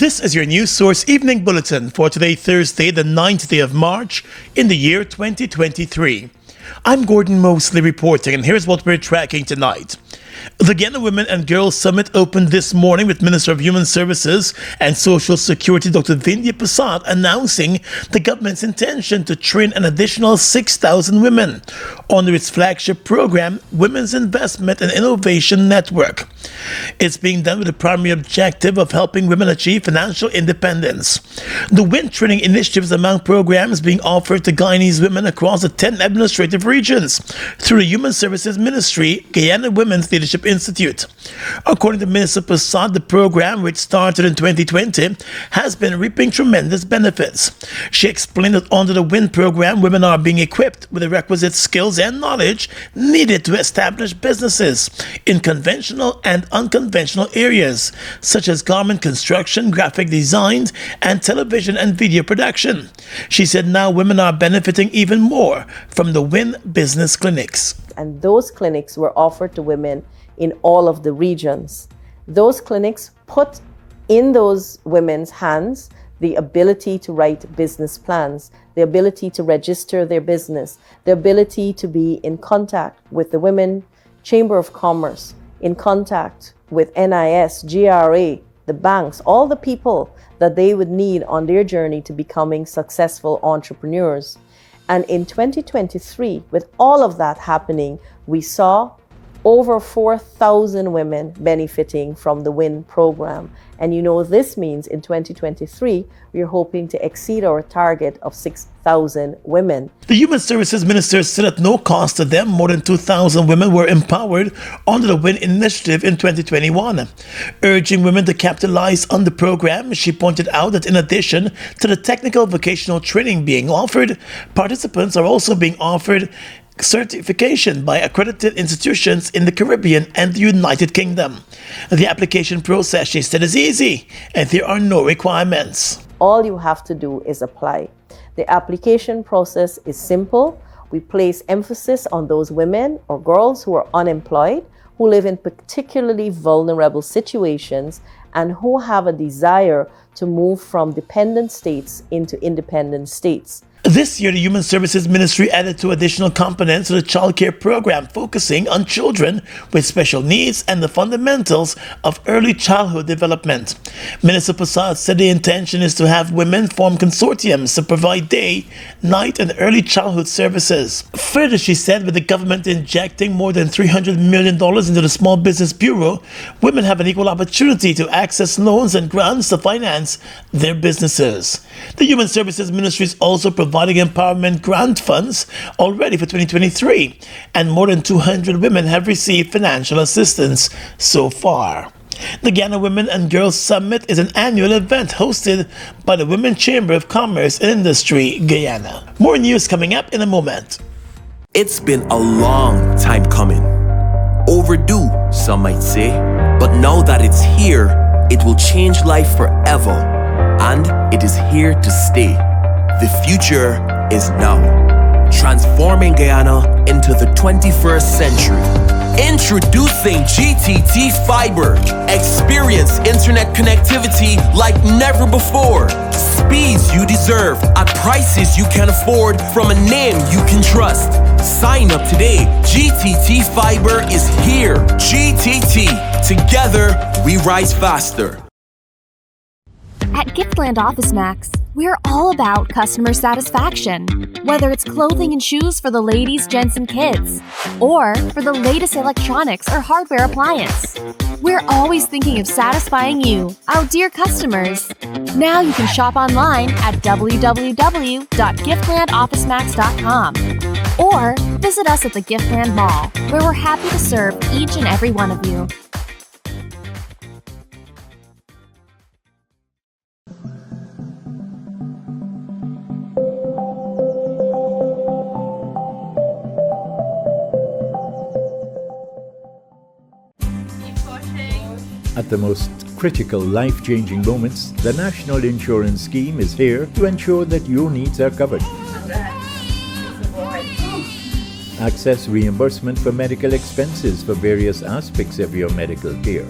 This is your News Source Evening Bulletin for today, Thursday, the 9th day of March in the year 2023. I'm Gordon Mosley reporting, and here's what we're tracking tonight. The Guyana Women and Girls Summit opened this morning with Minister of Human Services and Social Security Dr. Vindhya Prasad announcing the government's intention to train an additional 6,000 women under its flagship program, Women's Investment and Innovation Network. It's being done with the primary objective of helping women achieve financial independence. The WIN training initiatives among programs being offered to Guyanese women across the 10 administrative regions through the Human Services Ministry, Guyana Women's Leadership Institute. According to Minister Prasad, the program, which started in 2020, has been reaping tremendous benefits. She explained that under the WIN program, women are being equipped with the requisite skills and knowledge needed to establish businesses in conventional and unconventional areas, such as garment construction, graphic design, and television and video production. She said now women are benefiting even more from the WIN business clinics. And those clinics were offered to women in all of the regions. Those clinics put in those women's hands the ability to write business plans, the ability to register their business, the ability to be in contact with the Women Chamber of Commerce, in contact with NIS, GRA, the banks, all the people that they would need on their journey to becoming successful entrepreneurs. And in 2023, with all of that happening, we saw over 4,000 women benefiting from the WIN program. And you know, this means in 2023, we're hoping to exceed our target of 6,000 women. The Human Services Minister said at no cost to them, more than 2,000 women were empowered under the WIN initiative in 2021. Urging women to capitalize on the program, she pointed out that in addition to the technical vocational training being offered, participants are also being offered certification by accredited institutions in the Caribbean and the United Kingdom. The application process, she said, is easy and there are no requirements. All you have to do is apply. The application process is simple. We place emphasis on those women or girls who are unemployed, who live in particularly vulnerable situations, and who have a desire to move from dependent states into independent states. This year, the Human Services Ministry added 2 additional components to the child care program, focusing on children with special needs and the fundamentals of early childhood development. Minister Prasad said the intention is to have women form consortiums to provide day, night, and early childhood services. Further, she said, with the government injecting more than $300 million into the Small Business Bureau, women have an equal opportunity to access loans and grants to finance their businesses. The Human Services Ministry is also providing empowerment grant funds already for 2023, and more than 200 women have received financial assistance so far. The Guyana Women and Girls Summit is an annual event hosted by the Women's Chamber of Commerce and Industry, Guyana. More news coming up in a moment. It's been a long time coming. Overdue, some might say, but now that it's here, it will change life forever, and it is here to stay. The future is now, transforming Guyana into the 21st century. Introducing GTT Fiber. Experience internet connectivity like never before. Speeds you deserve at prices you can afford from a name you can trust. Sign up today. GTT Fiber is here. GTT. Together, we rise faster. At Giftland Office Max, we're all about customer satisfaction. Whether it's clothing and shoes for the ladies, gents, and kids, or for the latest electronics or hardware appliance, we're always thinking of satisfying you, our dear customers. Now you can shop online at www.giftlandofficemax.com or visit us at the Giftland Mall, where we're happy to serve each and every one of you. At the most critical life-changing moments, the National Insurance Scheme is here to ensure that your needs are covered. Access reimbursement for medical expenses for various aspects of your medical care.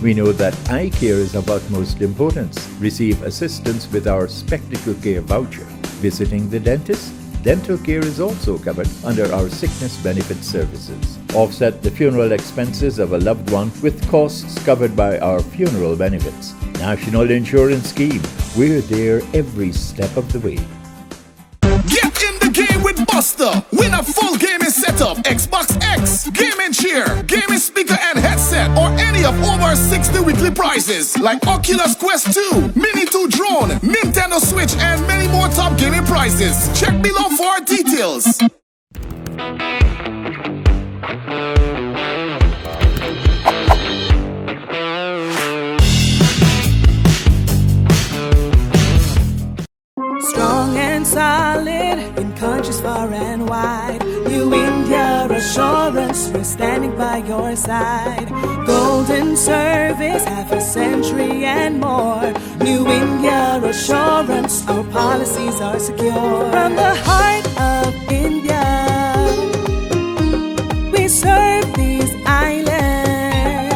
We know that eye care is of utmost importance. Receive assistance with our Spectacle Care voucher. Visiting the dentist? Dental care is also covered under our sickness benefit services. Offset the funeral expenses of a loved one with costs covered by our funeral benefits. National Insurance Scheme. We're there every step of the way. Get in the game with Buster. Win a full gaming setup, Xbox X, gaming chair, gaming speaker and headset, or any of over 60 weekly prizes like Oculus Quest 2, Mini 2 drone, Nintendo Switch, and many more top gaming prizes. Check below for details. Strong and solid in countries far and wide. New India Assurance, we're standing by your side. Golden service, half a century and more. New India Assurance, our policies are secure. From the heart of India, we serve these islands.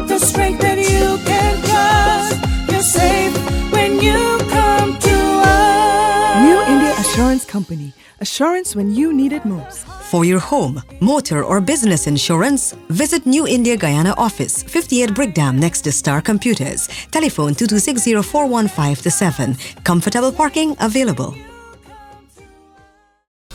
The strength that you can trust, you're safe when you come to us. New India Assurance Company. Assurance when you need it most. For your home, motor or business insurance, visit New India Guyana office, 58 Brickdam next to Star Computers. Telephone 2260-415-7. Comfortable parking available.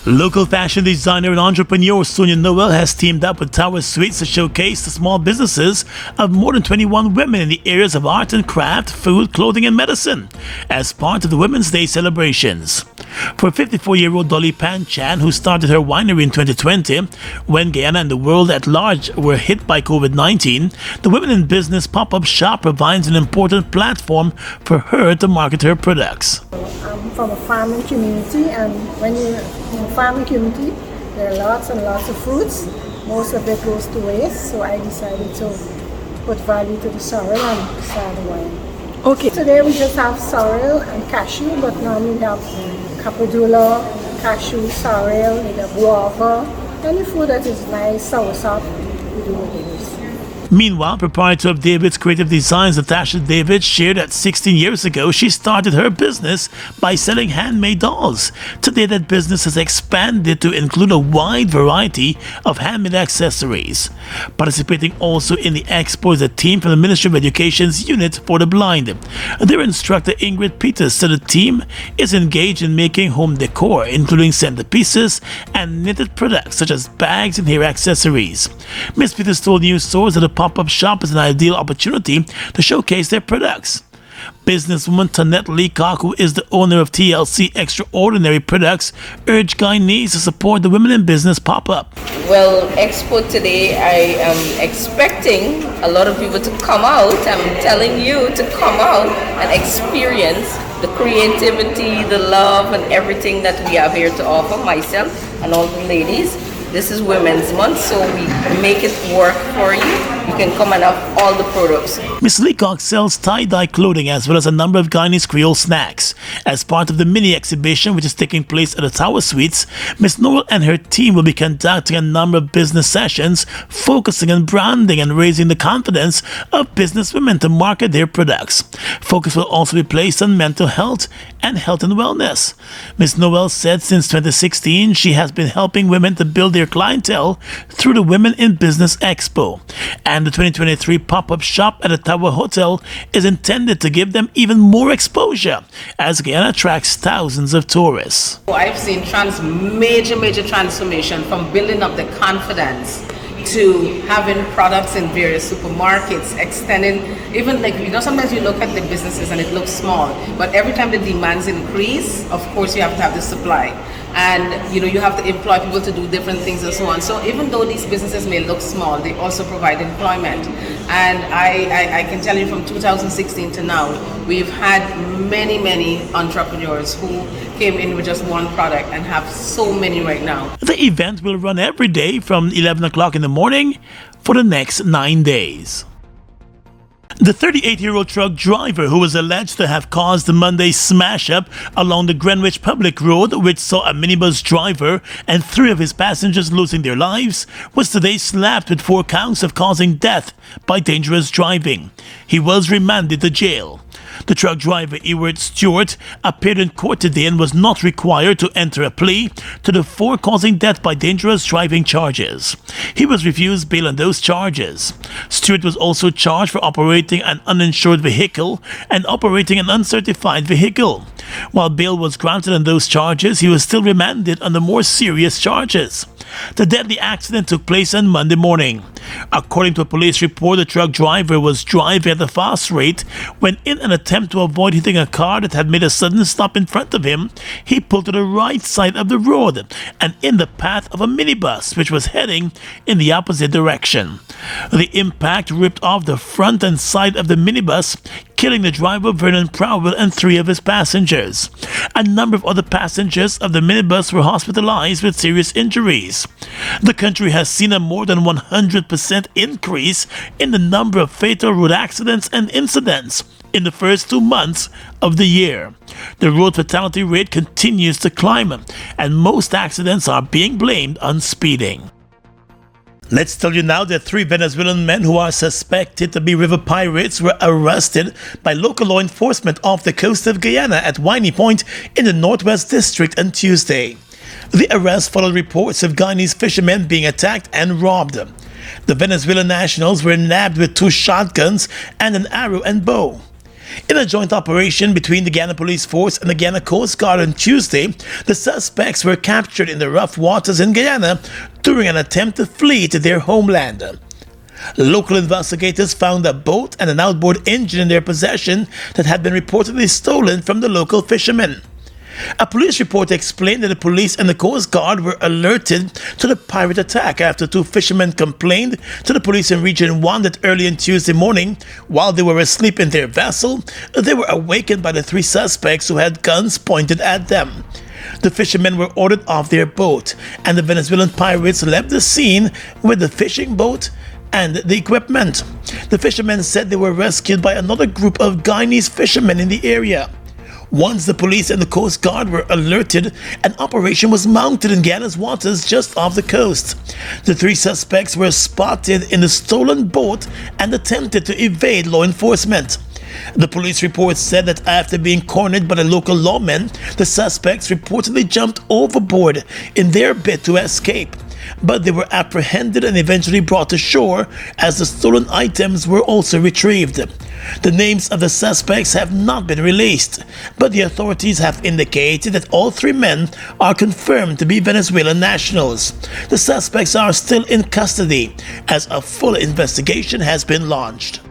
Local fashion designer and entrepreneur Sonia Noel has teamed up with Tower Suites to showcase the small businesses of more than 21 women in the areas of art and craft, food, clothing, and medicine as part of the Women's Day celebrations. For 54-year-old Dolly Panchan, who started her winery in 2020 when Guyana and the world at large were hit by COVID-19, the Women in Business pop-up shop provides an important platform for her to market her products. I'm from a farming community, and when you're in a farming community, there are lots and lots of fruits. Most of it goes to waste, so I decided to put value to the sorrel and start the wine. Okay. Today we just have sorrel and cashew, but normally we have capadula, cashew, sorrel, we have guava, any food that is nice, soursop, we do with this. Meanwhile, proprietor of David's Creative Designs, Natasha David, shared that 16 years ago she started her business by selling handmade dolls. Today that business has expanded to include a wide variety of handmade accessories. Participating also in the expo is a team from the Ministry of Education's Unit for the Blind. Their instructor Ingrid Peters said the team is engaged in making home decor, including centerpieces and knitted products such as bags and hair accessories. Ms. Peters told News Source that the pop-up shop is an ideal opportunity to showcase their products. Businesswoman Tanette Leacock, who is the owner of TLC Extraordinary Products, urged Guyanese to support the Women in Business pop-up. Well, Expo today, I am expecting a lot of people to come out. I'm telling you to come out and experience the creativity, the love, and everything that we have here to offer, myself and all the ladies. This is Women's Month, so we make it work for you. You can come and have all the products. Ms. Leacock sells tie-dye clothing as well as a number of Guyanese Creole snacks. As part of the mini exhibition which is taking place at the Tower Suites, Ms. Noel and her team will be conducting a number of business sessions focusing on branding and raising the confidence of businesswomen to market their products. Focus will also be placed on mental health and health and wellness. Ms. Noel said since 2016 she has been helping women to build their clientele through the Women in Business Expo. And the 2023 pop-up shop at the Tower Hotel is intended to give them even more exposure as Guyana attracts thousands of tourists. I've seen major transformation from building up the confidence to having products in various supermarkets, extending, even like, sometimes you look at the businesses and it looks small, but every time the demands increase, of course you have to have the supply. And you have to employ people to do different things and so on. So even though these businesses may look small, they also provide employment. And I can tell you from 2016 to now, we've had many entrepreneurs who came in with just one product and have so many right now. The event will run every day from 11 o'clock in the morning for the next 9 days. The 38-year-old truck driver, who was alleged to have caused the Monday smash-up along the Greenwich Public Road, which saw a minibus driver and 3 of his passengers losing their lives, was today slapped with 4 counts of causing death by dangerous driving. He was remanded to jail. The truck driver, Ewart Stewart, appeared in court today and was not required to enter a plea to the 4 causing death by dangerous driving charges. He was refused bail on those charges. Stewart was also charged for operating an uninsured vehicle and operating an uncertified vehicle. While bail was granted on those charges, he was still remanded on the more serious charges. The deadly accident took place on Monday morning. According to a police report, the truck driver was driving at a fast rate when, in an attempt to avoid hitting a car that had made a sudden stop in front of him, he pulled to the right side of the road and in the path of a minibus which was heading in the opposite direction. The impact ripped off the front and side of the minibus, killing the driver Vernon Prowell and 3 of his passengers. A number of other passengers of the minibus were hospitalized with serious injuries. The country has seen a more than 100% increase in the number of fatal road accidents and incidents in the first 2 months of the year. The road fatality rate continues to climb, and most accidents are being blamed on speeding. Let's tell you now that 3 Venezuelan men who are suspected to be river pirates were arrested by local law enforcement off the coast of Guyana at Winey Point in the Northwest District on Tuesday. The arrest followed reports of Guyanese fishermen being attacked and robbed. The Venezuelan nationals were nabbed with 2 shotguns and an arrow and bow. In a joint operation between the Guyana Police Force and the Guyana Coast Guard on Tuesday, the suspects were captured in the rough waters in Guyana during an attempt to flee to their homeland. Local investigators found a boat and an outboard engine in their possession that had been reportedly stolen from the local fishermen. A police report explained that the police and the Coast Guard were alerted to the pirate attack after 2 fishermen complained to the police in Region 1 that early on Tuesday morning, while they were asleep in their vessel, they were awakened by the 3 suspects who had guns pointed at them. The fishermen were ordered off their boat, and the Venezuelan pirates left the scene with the fishing boat and the equipment. The fishermen said they were rescued by another group of Guyanese fishermen in the area. Once the police and the Coast Guard were alerted, an operation was mounted in Guyana's waters just off the coast. The 3 suspects were spotted in the stolen boat and attempted to evade law enforcement. The police report said that after being cornered by the local lawmen, the suspects reportedly jumped overboard in their bid to escape. But they were apprehended and eventually brought to shore as the stolen items were also retrieved. The names of the suspects have not been released, but the authorities have indicated that all 3 men are confirmed to be Venezuelan nationals. The suspects are still in custody as a full investigation has been launched.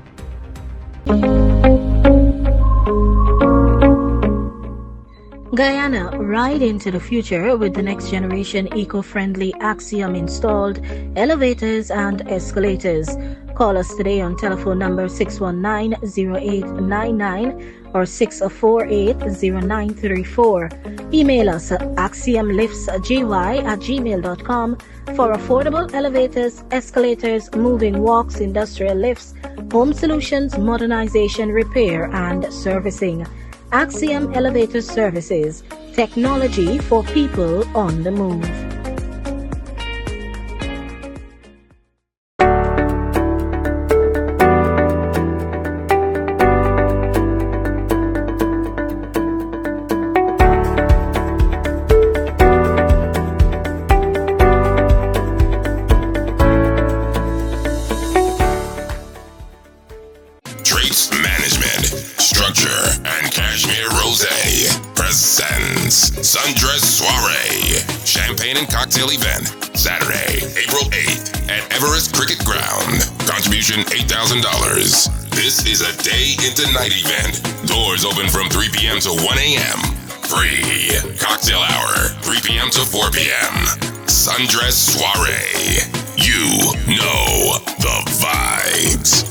Guyana, ride into the future with the next generation eco-friendly Axiom installed elevators and escalators. Call us today on telephone number 619-0899 or 648-0934. Email us at axiomliftsgy@gmail.com for affordable elevators, escalators, moving walks, industrial lifts, home solutions, modernization, repair, and servicing. Axiom Elevator Services, technology for people on the move. Sundress Soiree, Champagne and Cocktail Event, Saturday, April 8th at Everest Cricket Ground. Contribution $8,000. This is a day into night event. Doors open from 3 p.m. to 1 a.m. Free. Cocktail hour, 3 p.m. to 4 p.m. Sundress Soiree. You know the vibes.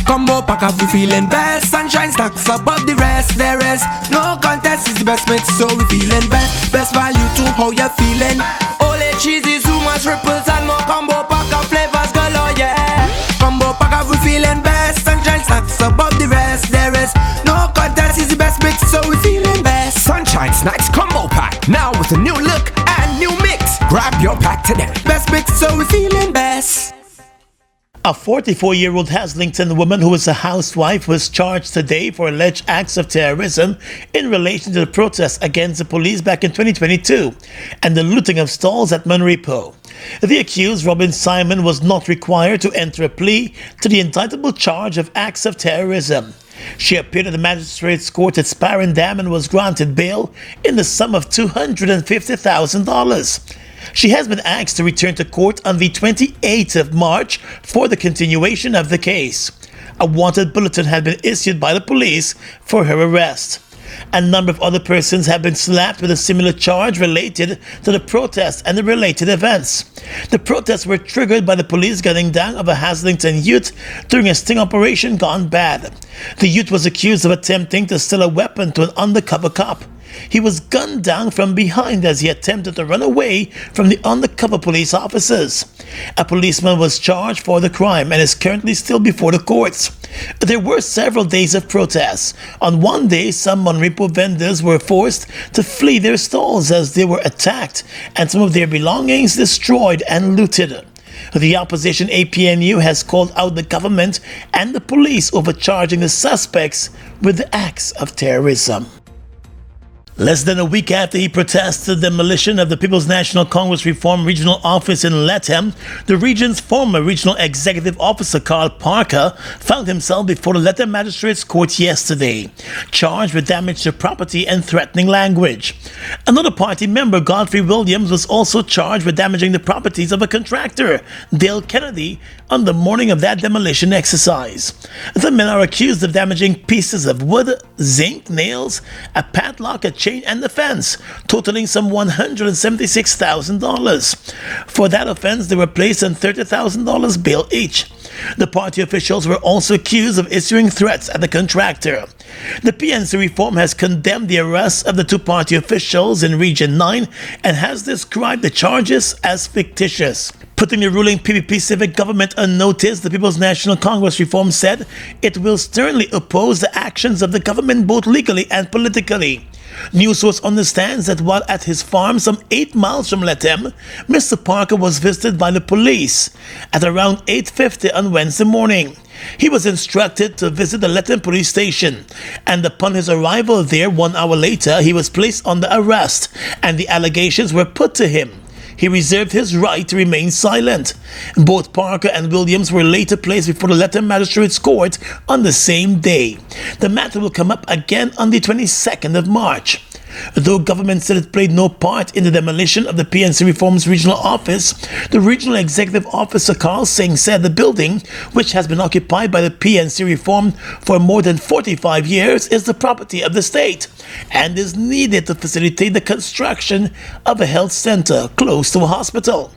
Combo pack up, we feeling best. Sunshine stacks above the rest. The rest, no contest is the best mix, so we feeling best. Best value to how you feeling. Ole Fresh ripples and more combo pack of flavors galore, yeah. Combo pack of we feeling best. Sunshine snacks above the rest. There is no contest, is the best mix, so we feeling best. Sunshine Snacks Combo Pack, now with a new look and new mix. Grab your pack today. Best mix, so we feeling best. A 44-year-old Haslington woman who is a housewife was charged today for alleged acts of terrorism in relation to the protests against the police back in 2022 and the looting of stalls at Monrepo. The accused, Robin Simon, was not required to enter a plea to the indictable charge of acts of terrorism. She appeared at the magistrate's court at Sparendam and was granted bail in the sum of $250,000. She has been asked to return to court on the 28th of March for the continuation of the case. A wanted bulletin had been issued by the police for her arrest. A number of other persons have been slapped with a similar charge related to the protests and the related events. The protests were triggered by the police gunning down of a Haslington youth during a sting operation gone bad. The youth was accused of attempting to steal a weapon to an undercover cop. He was gunned down from behind as he attempted to run away from the undercover police officers. A policeman was charged for the crime and is currently still before the courts. There were several days of protests. On one day, some Monrepo vendors were forced to flee their stalls as they were attacked and some of their belongings destroyed and looted. The opposition APNU has called out the government and the police overcharging the suspects with the acts of terrorism. Less than a week after he protested the demolition of the People's National Congress Reform Regional Office in Lethem, the region's former regional executive officer Carl Parker found himself before the Lethem Magistrates Court yesterday, charged with damage to property and threatening language. Another party member, Godfrey Williams, was also charged with damaging the properties of a contractor, Dale Kennedy, on the morning of that demolition exercise. The men are accused of damaging pieces of wood, zinc, nails, a padlock, a chain and the fence, totaling some $176,000. For that offense, they were placed on $30,000 bail each. The party officials were also accused of issuing threats at the contractor. The PNC Reform has condemned the arrest of the two party officials in Region 9 and has described the charges as fictitious. Putting the ruling PPP civic government on notice, the People's National Congress Reform said it will sternly oppose the actions of the government both legally and politically. News source understands that while at his farm some 8 miles from Lethem, Mr. Parker was visited by the police at around 8:50 on Wednesday morning. He was instructed to visit the Lethem police station, and upon his arrival there 1 hour later, he was placed under arrest and the allegations were put to him. He reserved his right to remain silent. Both Parker and Williams were later placed before the Lethem Magistrates Court on the same day. The matter will come up again on the 22nd of March. Though government said it played no part in the demolition of the PNC Reform's regional office, the regional executive officer Carl Singh said the building, which has been occupied by the PNC Reform for more than 45 years, is the property of the state and is needed to facilitate the construction of a health center close to a hospital.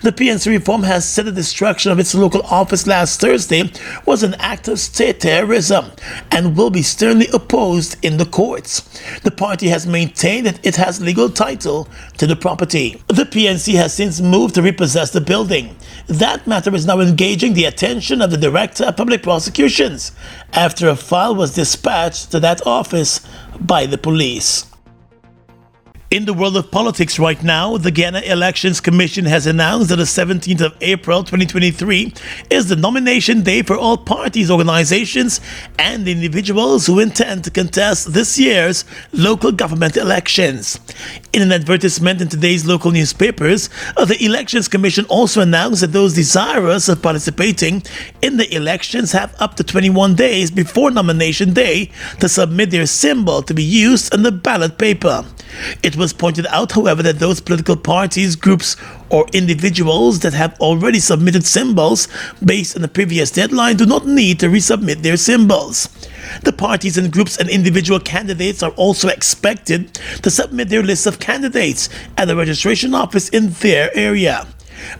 The PNC Reform has said the destruction of its local office last Thursday was an act of state terrorism and will be sternly opposed in the courts. The party has maintained that it has legal title to the property. The PNC has since moved to repossess the building. That matter is now engaging the attention of the Director of Public Prosecutions after a file was dispatched to that office by the police. In the world of politics right now, the Guyana Elections Commission has announced that the 17th of April 2023 is the nomination day for all parties, organizations, and individuals who intend to contest this year's local government elections. In an advertisement in today's local newspapers, the Elections Commission also announced that those desirous of participating in the elections have up to 21 days before nomination day to submit their symbol to be used on the ballot paper. It was pointed out, however, that those political parties, groups, or individuals that have already submitted symbols based on the previous deadline do not need to resubmit their symbols. The parties and groups and individual candidates are also expected to submit their list of candidates at the registration office in their area.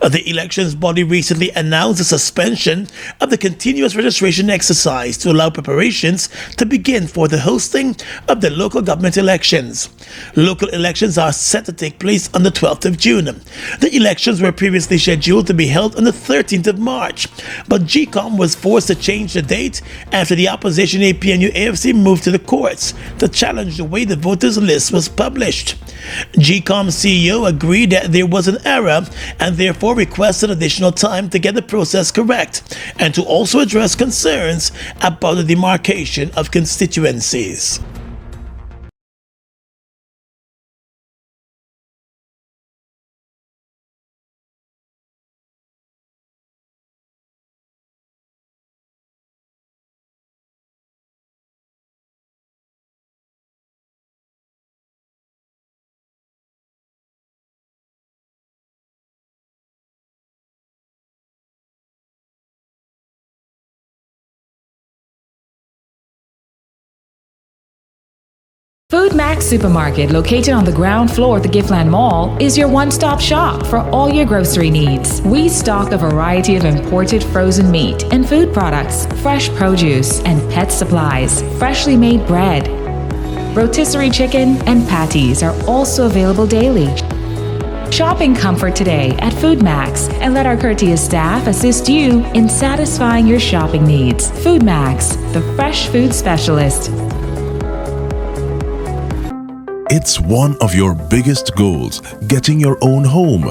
The elections body recently announced the suspension of the continuous registration exercise to allow preparations to begin for the hosting of the local government elections. Local elections are set to take place on the 12th of June. The elections were previously scheduled to be held on the 13th of March, but GCOM was forced to change the date after the opposition APNU-AFC moved to the courts to challenge the way the voters list was published. GCOM CEO agreed that there was an error and therefore requested additional time to get the process correct and to also address concerns about the demarcation of constituencies. Food Max Supermarket, located on the ground floor of the Giftland Mall, is your one-stop shop for all your grocery needs. We stock a variety of imported frozen meat and food products, fresh produce, and pet supplies, freshly made bread. Rotisserie chicken and patties are also available daily. Shop in comfort today at Food Max and let our courteous staff assist you in satisfying your shopping needs. Food Max, the fresh food specialist. It's one of your biggest goals, getting your own home,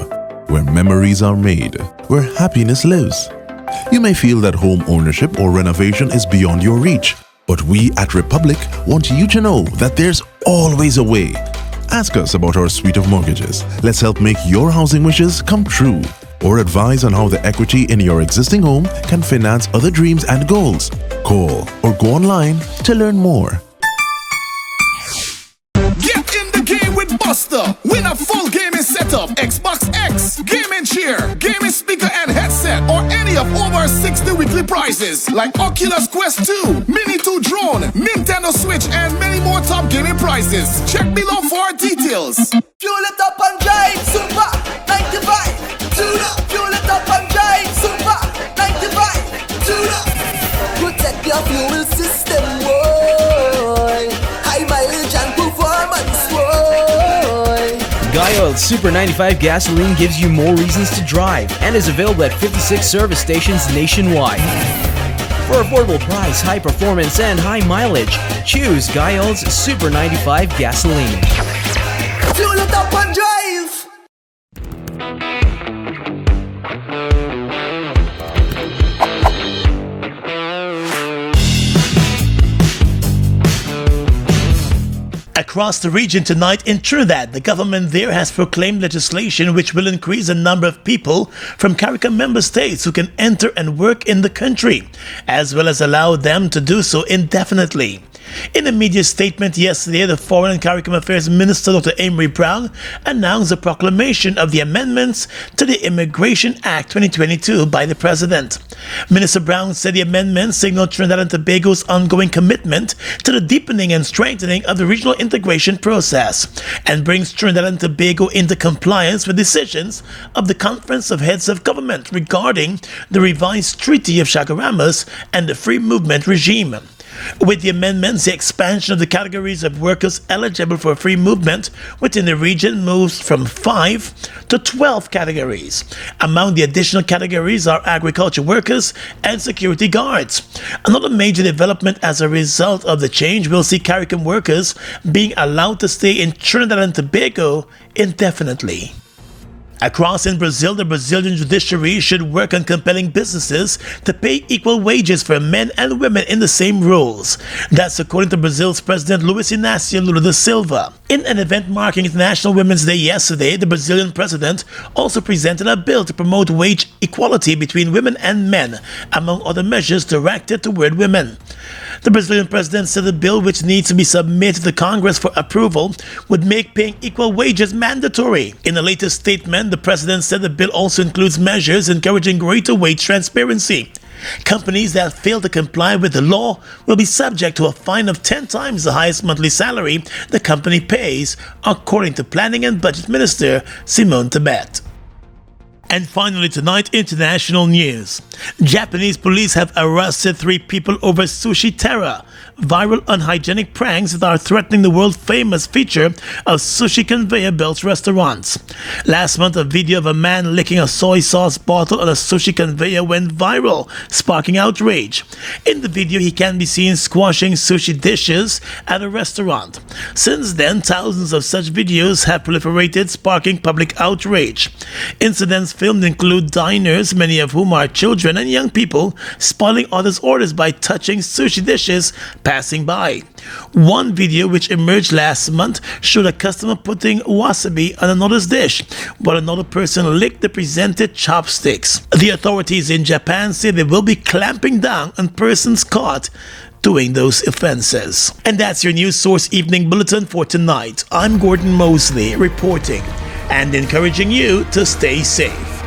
where memories are made, where happiness lives. You may feel that home ownership or renovation is beyond your reach, but we at Republic want you to know that there's always a way. Ask us about our suite of mortgages. Let's help make your housing wishes come true. Or advise on how the equity in your existing home can finance other dreams and goals. Call or go online to learn more. Get in the game with Buster. Win a full gaming setup, Xbox X, gaming chair, gaming speaker and headset, or any of over 60 weekly prizes like Oculus Quest 2, Mini 2 drone, Nintendo Switch, and many more top gaming prizes. Check below for details. Fuel it up and drive, Super 95. Tune up, fuel it up and drive, Super 95. Tune up. Protect your fuel system, boy. High mileage and performance, boy. Guy Super 95 gasoline gives you more reasons to drive and is available at 56 service stations nationwide. For affordable price, high performance, and high mileage, choose Guy Super 95 gasoline. Fuel it up and drive. Across the region tonight in Trinidad, the government there has proclaimed legislation which will increase the number of people from CARICOM member states who can enter and work in the country, as well as allow them to do so indefinitely. In a media statement yesterday, the Foreign and CARICOM Affairs Minister Dr. Amory Brown announced the proclamation of the amendments to the Immigration Act 2022 by the President. Minister Brown said the amendments signal Trinidad and Tobago's ongoing commitment to the deepening and strengthening of the regional integration process and brings Trinidad and Tobago into compliance with decisions of the Conference of Heads of Government regarding the revised Treaty of Chaguaramas and the free movement regime. With the amendments, the expansion of the categories of workers eligible for free movement within the region moves from 5 to 12 categories. Among the additional categories are agriculture workers and security guards. Another major development as a result of the change will see CARICOM workers being allowed to stay in Trinidad and Tobago indefinitely. Across in Brazil, the Brazilian judiciary should work on compelling businesses to pay equal wages for men and women in the same roles. That's according to Brazil's President Luiz Inácio Lula da Silva. In an event marking International Women's Day yesterday, the Brazilian president also presented a bill to promote wage equality between women and men, among other measures directed toward women. The Brazilian president said the bill, which needs to be submitted to Congress for approval, would make paying equal wages mandatory. In a latest statement, the president said the bill also includes measures encouraging greater wage transparency. Companies that fail to comply with the law will be subject to a fine of 10 times the highest monthly salary the company pays, according to Planning and Budget Minister Simone Tebet. And finally tonight, international news. Japanese police have arrested 3 people over sushi terror, viral unhygienic pranks that are threatening the world-famous feature of sushi conveyor belt restaurants. Last month, a video of a man licking a soy sauce bottle on a sushi conveyor went viral, sparking outrage. In the video, he can be seen squashing sushi dishes at a restaurant. Since then, thousands of such videos have proliferated, sparking public outrage. Incidents filmed include diners, many of whom are children and young people, spoiling others' orders by touching sushi dishes passing by. One video, which emerged last month, showed a customer putting wasabi on another's dish, while another person licked the presented chopsticks. The authorities in Japan say they will be clamping down on persons caught doing those offenses. And that's your News Source Evening Bulletin for tonight. I'm Gordon Mosley reporting and encouraging you to stay safe.